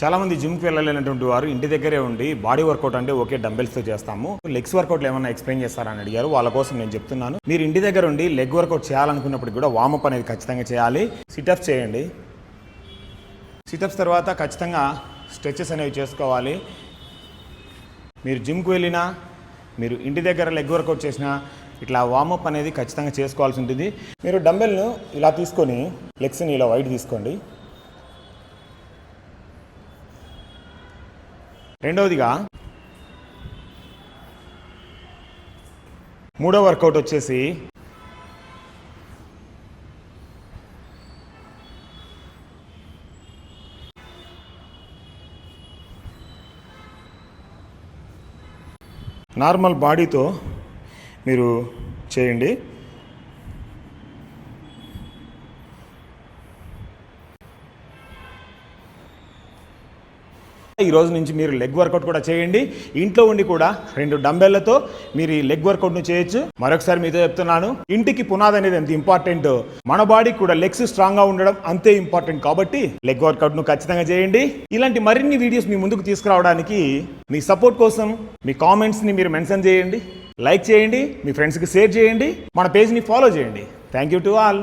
చాలామంది జిమ్కి వెళ్ళలేనటువంటి వారు ఇంటి దగ్గరే ఉండి బాడీ వర్కౌట్ అంటే ఓకే డంబెల్స్తో చేస్తాము, లెగ్స్ వర్కౌట్లు ఏమన్నా ఎక్స్ప్లెయిన్ చేస్తారని అడిగారు. వాళ్ళ కోసం నేను చెప్తున్నాను. మీరు ఇంటి దగ్గర ఉండి లెగ్ వర్కౌట్ చేయాలనుకున్నప్పుడు కూడా వార్మప్ అనేది ఖచ్చితంగా చేయాలి. సిటప్స్ చేయండి. సిటప్స్ తర్వాత ఖచ్చితంగా స్ట్రెచెస్ అనేవి చేసుకోవాలి. మీరు జిమ్కి వెళ్ళినా, మీరు ఇంటి దగ్గర లెగ్ వర్కౌట్ చేసినా ఇట్లా వార్మప్ అనేది ఖచ్చితంగా చేసుకోవాల్సి ఉంటుంది. మీరు డంబెల్ను ఇలా తీసుకొని లెగ్స్ని ఇలా వైట్ తీసుకోండి. రెండవదిగా మూడో వర్కౌట్ వచ్చేసి నార్మల్ బాడీతో మీరు చేయండి. ఈ రోజు నుంచి మీరు లెగ్ వర్కౌట్ కూడా చేయండి. ఇంట్లో ఉండి కూడా 2 డంబెళ్లతో మీరు ఈ లెగ్ వర్కౌట్ను చేయొచ్చు. మరొకసారి మీతో చెప్తున్నాను, ఇంటికి పునాది అనేది ఎంత ఇంపార్టెంట్, మన బాడీ కూడా లెగ్స్ స్ట్రాంగ్గా ఉండడం అంతే ఇంపార్టెంట్. కాబట్టి లెగ్ వర్కౌట్ను ఖచ్చితంగా చేయండి. ఇలాంటి మరిన్ని వీడియోస్ మీ ముందుకు తీసుకురావడానికి మీ సపోర్ట్ కోసం మీ కామెంట్స్ని మీరు మెన్షన్ చేయండి, లైక్ చేయండి, మీ ఫ్రెండ్స్కి షేర్ చేయండి, మన పేజ్ని ఫాలో చేయండి. Thank you to all.